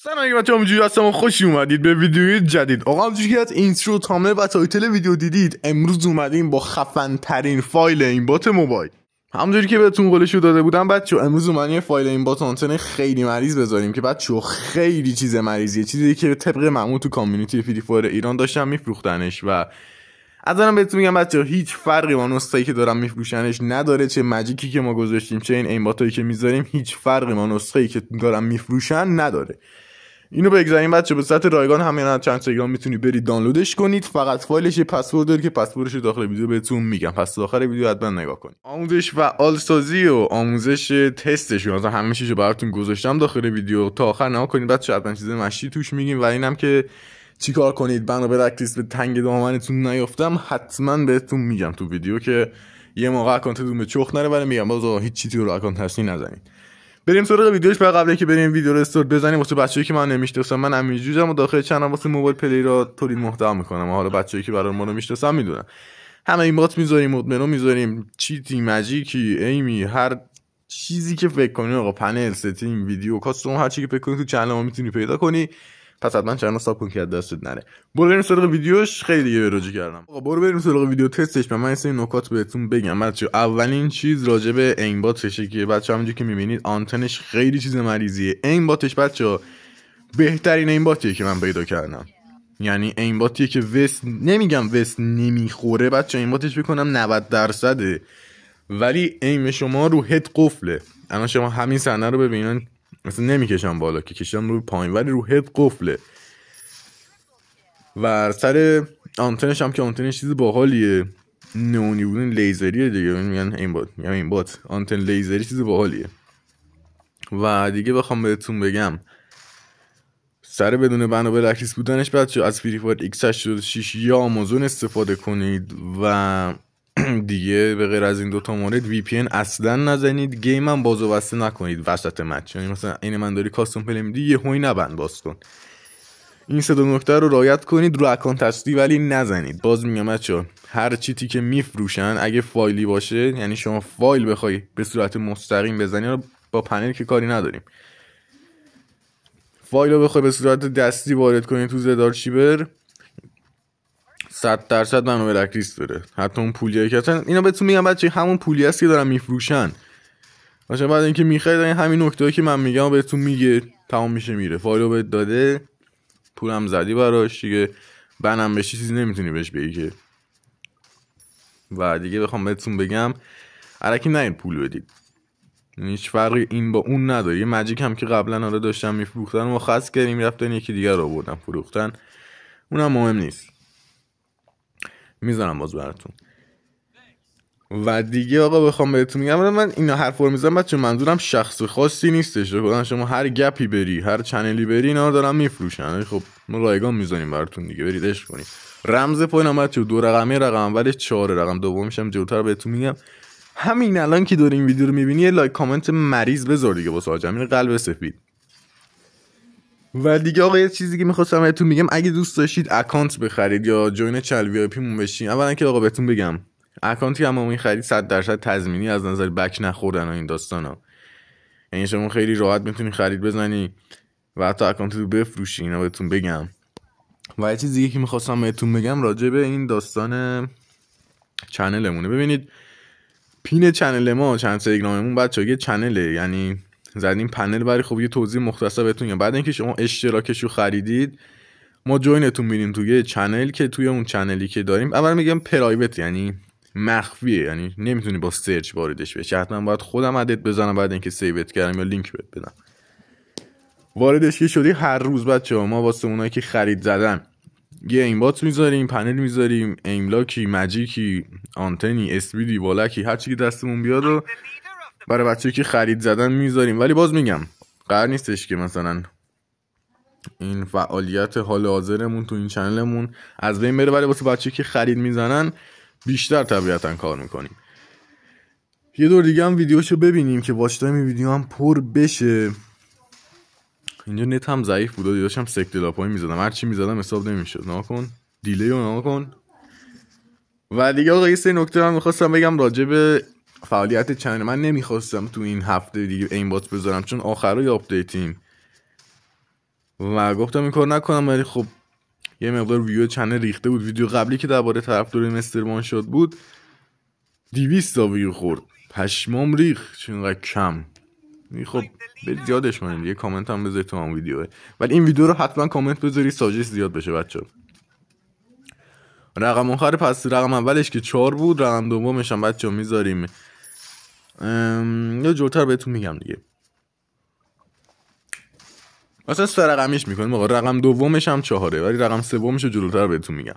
سلام بچه‌ها، همونجوری هستم و خوش اومدید به ویدیوی جدید. آقا همونجوری که از اینترو تامنیل و تایتل ویدیو دیدید، امروز اومدیم با خفن ترین فایل این بات موبایل. همونجوری که بهتون قولشو داده بودم بچه‌ها، امروز اومدیم فایل این بات آنتن خیلی مریض بذاریم که بچه‌ها خیلی چیز مریضیه، چیزی که طبق معمول تو کامیونیتی فری فایر ایران داشتن میفروختنش و ازم بهتون میگم بچه‌ها هیچ فرقی با نسخه‌ای که دارم میفروشنش نداره. چه ماجیکی که ما گذاشتیم چه این باتایی که میذاریم هیچ فرقی با نسخه‌ای که دارم میفروشن نداره. اینو بگذاریم بچه، به صورت رایگان همین از چند تلگرام میتونید برید دانلودش کنید. فقط فایلش یه پسورد داره که پسوردش داخل ویدیو بهتون میگم، پس تا آخر ویدیو حتما نگاه کنید. آموزش فعال سازی و آموزش تستش مثلا همه چیزو براتون گذاشتم داخل ویدیو، تا آخر نگاه کنید بچه. حتما چیز مشی توش میگیم و اینم که چیکار کنید بنا به رکلیست به تنگ دامنتون نیافتم حتما بهتون میگم تو ویدیو که یه موقع اکانتتون به چخ نره. ولی میگم باز هیچ چیزی رو اکانت هستی نزنید. بریم سراغ ویدیوش. قبل اینکه بریم ویدیو رو استارت بزنیم، واسه بچه‌ای که من نمیشناسم، من امیر جوجم و داخل چنل واسه موبایل پلی را تولید محتوا میکنم. حالا بچه‌ای که برای ما رو میشناسن میدونن همه این بات میذاریم، مدمنو میذاریم، چیتی، ماجیکی، ایمی، هر چیزی که فکر کنی آقا، پنل، ستینگ، ویدیو، کاستوم، هر چیزی که فکر کنی تو چنل ما میتونی پیدا کنی. پس حتما چنل رو ساب کن که دستت نره. بریم سراغ ویدیوش. خیلی دیگه راجع کردم آقا، بریم سراغ ویدیو تستش. من این سری نکات بهتون بگم بچه. اولین چیز راجع به این باتشه که بچه همونجوری که میبینید آنتنش خیلی چیز مریضیه. این باتش بچه بهترین این باتیه که من پیدا کردم. یعنی این باتیه که وست نمیگم وست نمیخوره بچه، این باتش بکنم 90%، ولی ایم شما رو هد قفله. الان شما همین صحنه رو ببینن، مثلا نمیکشم بالا که کشم روی پایین، ولی رو هد قفله. و سر آنتنش هم که آنتنش چیز باحالیه، نونی بودن لیزریه دیگه، میگن این بات آنتن لیزری چیز باحالیه. و دیگه بخوام بهتون بگم سر بدون بنا به رکلیست بودنش بچه، از فری فایر X86 یا آمازون استفاده کنید و دیگه به غیر از این دوتا مورد وی پی ان اصلا نزنید. گیم هم باز و بسته نکنید وسط مچ. یعنی مثلا این من داری کاستوم پلی میدی یه هوی نبند باز کن. این سه نکته رو رعایت کنید. رو اکانت هستی ولی نزنید. باز میگم بچه‌ها هر چیزی که میفروشن اگه فایلی باشه، یعنی شما فایل بخوای به صورت مستقیم بزنی، با پنل که کاری نداریم، فایل رو بخوای به صورت دستی وارد کنی تو زد آرشیور 100% منو به رکلیست داره. حتی اون پولیایی که اصلا اینا بهتون میگم بچه، همون پولی هست که دارن میفروشن. باشه بعد اینکه میخرید همین نکتهایی که من میگم بهتون میگه، تمام میشه میره. فایلو بهت داده، پولم زدی براش دیگه، بنم بشی چیزی نمیتونی بهش بگی که. و دیگه بخوام بهتون بگم الکی نید پول بدید، هیچ فرقی این با اون نداره. یه ماجیک هم که قبلا آره داشتم میفروختن و خاص کردیم رفتن یکی دیگه رو آوردن فروختن، اونم مهم نیست، میذارم باز براتون. و دیگه آقا بخوام بهتون میگم، من اینا حرفا رو میزنم بچه، منظورم شخص خاصی نیستش. شما هر گپی بری، هر چنلی بری، اینا رو دارن میفروشن. خب ما رایگان میذاریم براتون دیگه، برید عشق کنید. رمز پایین بچه 2 رقمی، رقم اولش 4، رقم دومش هم جلوتر بهتون میگم. همین الان که داری این ویدیو رو میبینی یه لایک کامنت مریض بذار دیگه واسه آجمین قلب سفید. و دیگه آقا یه چیزی که می‌خواستم بهتون بگم، اگه دوست داشتید اکانت بخرید یا جوین چنل وی آی پی مون بشین، اولا که آقا بهتون بگم اکانتی هم می‌خرید 100% تضمینی از نظر بک نخوردن و این داستانا. یعنی شما خیلی راحت میتونی خرید بزنی و حتی اکانت رو بفروشی. اینا بهتون بگم. و یه چیز دیگه که می‌خواستم بهتون بگم راجع به این داستان چنلمونه. ببینید پین چنل ما، چنل تلگراممون بچه‌ها یه چنله، یعنی زدیم پنل برای خب یه توضیح مختصر بهتون میگم. بعد اینکه شما اشتراکشو خریدید ما جوینتون میدیم توی چنل که توی اون چنلی که داریم اول میگم پرایوت، یعنی مخفیه، یعنی نمیتونی با سرچ واردش بشی. حتما باید خودم عدد بزنم بعد اینکه سیوت کردم یا لینک بهت بدم. واردش که شدی هر روز بچه‌ها ما واسه اونایی که خرید زدن یه این بات میذاریم، پنل میذاریم، ایملاکی، ماجیکی، آنتنی، اسپیدی، والکی، هر چی که دستمون بیاد رو برای بچه‌ای که خرید زدن میذاریم. ولی باز میگم قرار نیستش که مثلا این فعالیت حال حاضرمون تو این چنلمون از بین بره، ولی واسه بچه‌ای که خرید میزنن بیشتر طبیعتا کار میکنیم. یه دور دیگه هم ویدیوشو ببینیم که واچ تایم ویدیو هم پر بشه. اینجا نت هم ضعیف بود، داشتم سکت لاپای میزدم، هر چی میزدم حساب نمیشد. ناکن دیلی رو ناکن. و دیگه آقا یه سری نکته من میخواستم بگم راجع به فعالیت چنل. من نمیخواستم تو این هفته دیگه این بات بذارم چون آخرای آپدیتیم و گفتم این کار نکنم، ولی خب یه مقدار ویو چنل ریخته بود. ویدیو قبلی که درباره طرفدار مستر مان شد بود 200 تا ویو خورد، پشمام ریخ چون اینقدر کم. خب برید زیادش کنید، یه کامنت هم بذارید تو اون ویدیوه، ولی این ویدیو رو حتما کامنت بذارید ساجش زیاد بشه بچه‌ها. رقم آخر پس رقم اولش که 4 بود، رقم دومش هم بچه‌ها میذاریم یا جلوتر بهتون میگم دیگه، مثلا 3 رقمیش میکنیم آقا. رقم دومش هم 4، ولی رقم سومش رو جلوتر بهتون میگم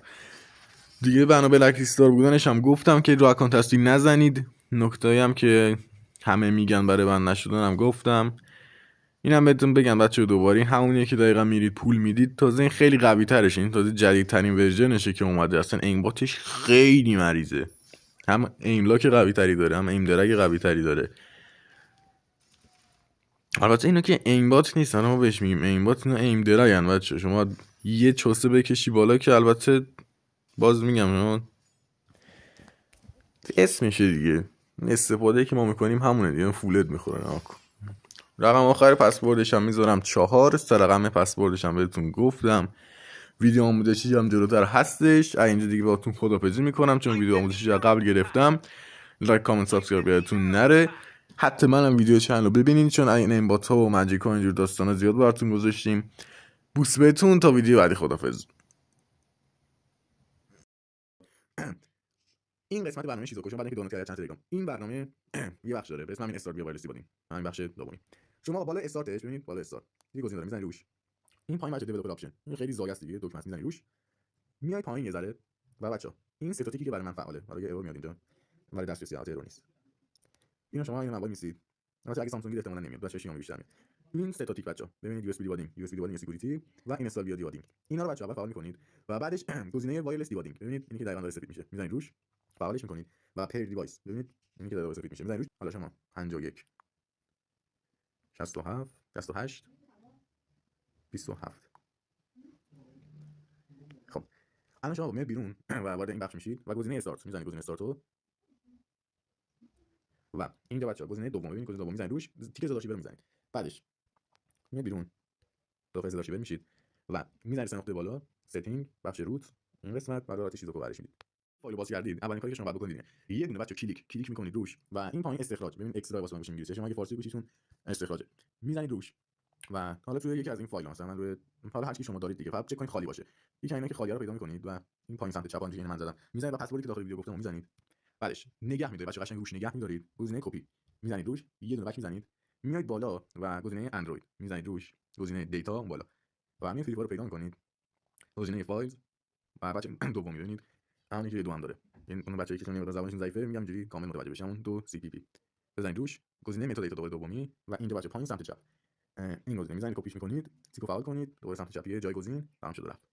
دیگه. بنا بلک استار بودنش هم گفتم که رو اکانت هستی نزنید. نکته‌ای هم که همه میگن برای من نشدن هم گفتم. اینم بهتون بگم بچه‌ها دوباره همونیه که دقیقاً میرید پول میدید. تازه این خیلی قوی ترشه، این تازه جدیدترین ورژنشه که اومده. اصلا ایمباتش خیلی مریضه، هم ایملاک قوی تری داره، هم ایم درگ قوی تری داره. البته اینو که ایمبات نیست، ما بهش میگیم ایمبات، اینا ایم درگن بچه‌ها. شما یه چوسه بکشی بالا که البته باز میگم شما اسمشه دیگه، استفاده که ما میکنیم همونه دیگه، فولت میخوره. رقم آخر پسوردش هم میذارم 4. 3 رقم پسوردش هم بهتون گفتم. ویدیو آموزشی هم جلوتر هستش. اینجا دیگه باهاتون خدافظی میکنم چون ویدیو آموزشی رو قبل گرفتم. لایک کامنت سابسکرایب یادتون نره. حتی منم ویدیو چنل رو ببینید چون این ایمبات ها و ماجیک ها اینجور داستانا زیاد براتون گذاشتیم. بوس بهتون تا ویدیو بعدی، خدافظ. این قسمت برنامه شیزوکوشن بعد اینکه دانلود کردید چند تلگرام، این برنامه یه بخش داره به اسم همین استارت بیا وایرلس دیبادینگ، همین بخش دومی. شما بالا استارتش ببینید، بالا استارت یه گزینه داره میزنید روش. این پایین بچه دیولپر آپشن، این خیلی زاگست دیگه، دکمه است میزنید روش، میای پایین یه ذره و بچا این سه تا تیکی که برای من فعاله، حالا یه ایرور میاد اینجا ولی دسترسی البته ایرور نیست. اینو شما اینو اول میسید، البته اگه سامسونگ احتمالاً نمیاد، بچا شیائومی بیشتر میاد. این سه تا تیک بچا ببینید، یو اس بی دیبادینگ، یو اس بی دیبادینگ سکیوریتی و اینستال بیا دیبادینگ، اینا رو بچا اول فعال میکنید و بعدش گزینه وایرلس دیبادینگ ببینید، اینی که دقیقاً داره سفید میشه میزنید روش، فعالش میکنید و پیر دیوایس ببینید، اینی که داره سفید میشه میزنید روش. حالا شما 51 67 68 27. خب الان شما میاد بیرون و وارد این بخش میشید و گزینه استارت میزنید، گزینه استارت رو و اینجا بچه‌ها گزینه دوم ببینید، گزینه دوم میزنید روش، تیک زداشی برو میزنید. بعدش میاد بیرون داخل زداشی برو میشید و میزنید سه نقطه بالا ستینگ بخش روت، این قسمت برای آتش چیزو برش میدید. فایل باز کردید، اولین کاری که شما باید بکنید اینه یه دونه بچه‌ها کلیک میکنید روش و این پایین استخراج ببینید اکسترا واسه گوشی انگلیسی، شما اگه فارسی گوشیتون استخراجه میزنید روش و حالا توی یکی از این فایل‌ها مثلا روی حالا هر چی شما دارید دیگه فقط چک کنید خالی باشه. یکی اینا که خالی رو پیدا میکنید و این پایین سمت چپ اونجوری من زدم میزنید و پسوردی که داخل ویدیو گفتم میزنید. بعدش نگه می‌دارید بچه‌ها، قشنگ روش نگه می‌دارید. گزینه کپی میزنید روش، یه دونه بک میزنید، میایید بالا و گزینه اندروید میزنید روش، گزینه دیتا اون بالا و همین فیلتر رو پیدا می‌کنید، گزینه فایل و بچه دوم می‌بینید همونی که دو هم داره. این اون بچه‌ای که چون زبانشون ضعیفه میگم اینجوری کامل متوجه بشن، اون دو سی پی پی بزنید روش، گزینه متاد دیتا دومی و اینجا بچه پایین سمت چپ این گزینه میزنید، کپیش می‌کنید، تیکو فعال کنید، دوباره سمت چپ یه جایگزین تمام شد رفت.